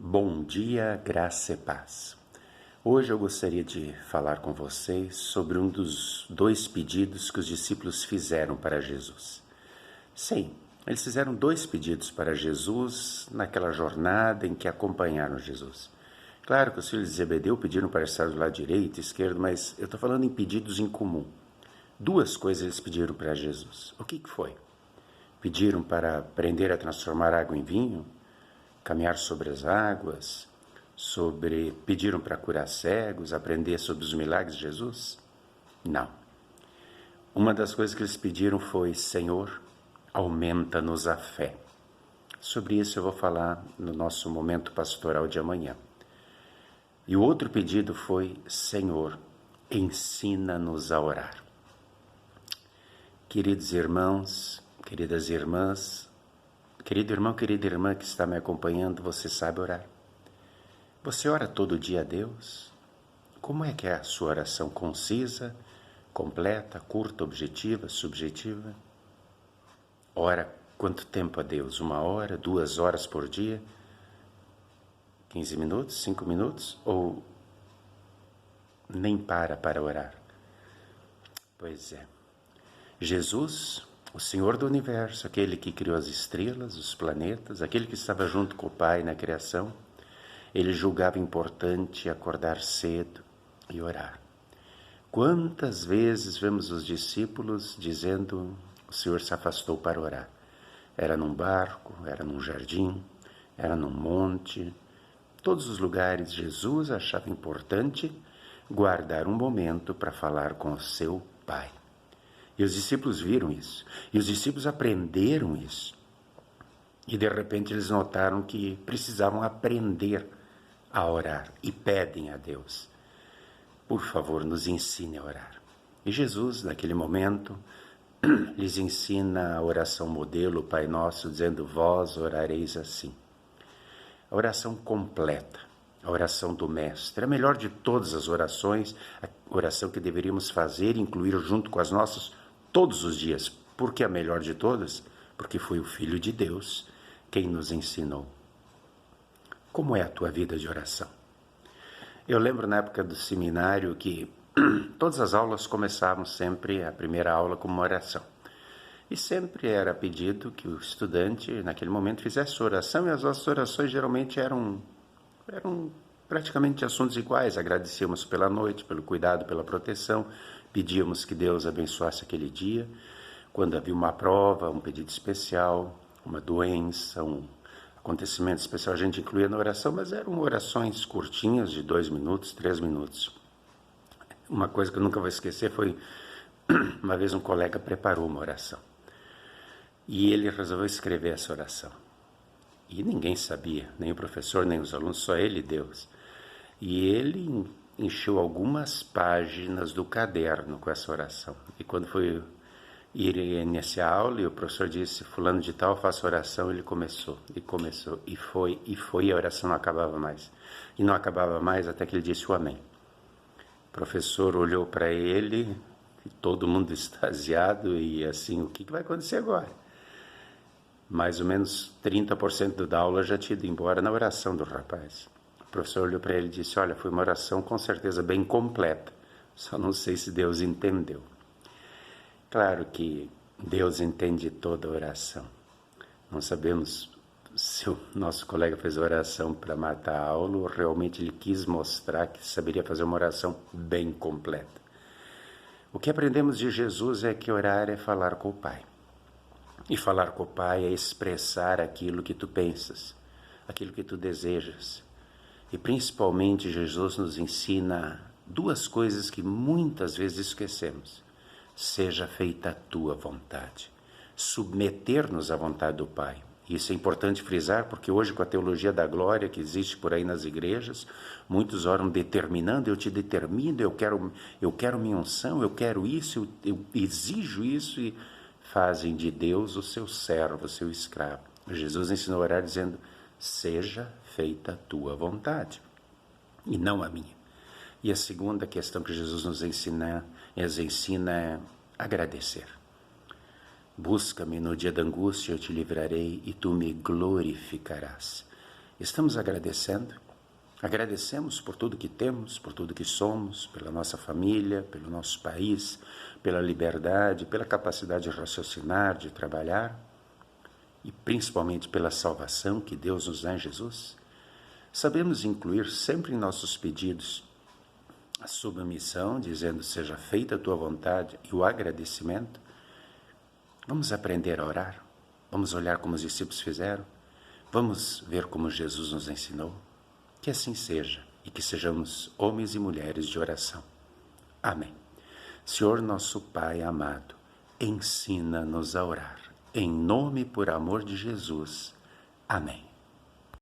Bom dia, graça e paz. Hoje eu gostaria de falar com vocês sobre um dos dois pedidos que os discípulos fizeram para Jesus. Sim, eles fizeram dois pedidos para Jesus naquela jornada em que acompanharam Jesus. Claro que os filhos de Zebedeu pediram para estar do lado direito e esquerdo, mas eu estou falando em pedidos em comum. Duas coisas eles pediram para Jesus. O que foi? Pediram para aprender a transformar água em vinho? Caminhar sobre as águas, pediram para curar cegos, aprender sobre os milagres de Jesus? Não. Uma das coisas que eles pediram foi: Senhor, aumenta-nos a fé. Sobre isso eu vou falar no nosso momento pastoral de amanhã. E o outro pedido foi: Senhor, ensina-nos a orar. Queridos irmãos, queridas irmãs, querido irmão, querida irmã que está me acompanhando, você sabe orar? Você ora todo dia a Deus? Como é que é a sua oração? Concisa, completa, curta, objetiva, subjetiva? Ora quanto tempo a Deus? 1 hora, 2 horas por dia? 15 minutos, 5 minutos? Ou nem para orar? Pois é. Jesus, o Senhor do Universo, aquele que criou as estrelas, os planetas, aquele que estava junto com o Pai na criação, ele julgava importante acordar cedo e orar. Quantas vezes vemos os discípulos dizendo: o Senhor se afastou para orar? Era num barco, era num jardim, era num monte. Todos os lugares Jesus achava importante guardar um momento para falar com o seu Pai. E os discípulos viram isso. E os discípulos aprenderam isso. E de repente eles notaram que precisavam aprender a orar. E pedem a Deus: por favor, nos ensine a orar. E Jesus, naquele momento, lhes ensina a oração modelo, o Pai Nosso, dizendo: vós orareis assim. A oração completa, a oração do Mestre, a melhor de todas as orações, a oração que deveríamos fazer e incluir junto com as nossas todos os dias. Por que a melhor de todas? Porque foi o Filho de Deus quem nos ensinou. Como é a tua vida de oração? Eu lembro na época do seminário que todas as aulas começavam sempre, a primeira aula, com uma oração. E sempre era pedido que o estudante, naquele momento, fizesse oração, e as nossas orações geralmente eram praticamente assuntos iguais. Agradecíamos pela noite, pelo cuidado, pela proteção, pedíamos que Deus abençoasse aquele dia. Quando havia uma prova, um pedido especial, uma doença, um acontecimento especial, a gente incluía na oração, mas eram orações curtinhas, de 2 minutos, 3 minutos. Uma coisa que eu nunca vou esquecer foi, uma vez um colega preparou uma oração. E ele resolveu escrever essa oração. E ninguém sabia, nem o professor, nem os alunos, só ele e Deus. E ele encheu algumas páginas do caderno com essa oração. E quando foi ir iniciar a aula, e o professor disse: fulano de tal, faça oração, ele começou, e foi, e a oração não acabava mais. E não acabava mais até que ele disse o amém. O professor olhou para ele, e todo mundo extasiado, e assim: o que vai acontecer agora? Mais ou menos 30% da aula já tinha ido embora na oração do rapaz. O professor olhou para ele e disse: olha, foi uma oração com certeza bem completa, só não sei se Deus entendeu. Claro que Deus entende toda oração. Não sabemos se o nosso colega fez oração para matar a aula ou realmente ele quis mostrar que saberia fazer uma oração bem completa. O que aprendemos de Jesus é que orar é falar com o Pai. E falar com o Pai é expressar aquilo que tu pensas, aquilo que tu desejas. E principalmente Jesus nos ensina 2 coisas que muitas vezes esquecemos. Seja feita a tua vontade. Submeter-nos à vontade do Pai. Isso é importante frisar, porque hoje, com a teologia da glória que existe por aí nas igrejas, muitos oram determinando: eu te determino, eu quero minha unção, eu quero isso, eu exijo isso, e fazem de Deus o seu servo, o seu escravo. Jesus ensinou a orar dizendo: seja feita a tua vontade, e não a minha. E a segunda questão que Jesus nos ensina é agradecer. Busca-me no dia da angústia, eu te livrarei e tu me glorificarás. Estamos agradecendo. Agradecemos por tudo que temos, por tudo que somos, pela nossa família, pelo nosso país, pela liberdade, pela capacidade de raciocinar, de trabalhar e principalmente pela salvação que Deus nos dá em Jesus. Sabemos incluir sempre em nossos pedidos a submissão, dizendo seja feita a tua vontade, e o agradecimento. Vamos aprender a orar, vamos olhar como os discípulos fizeram, vamos ver como Jesus nos ensinou. Que assim seja e que sejamos homens e mulheres de oração. Amém. Senhor nosso Pai amado, ensina-nos a orar. Em nome e por amor de Jesus. Amém.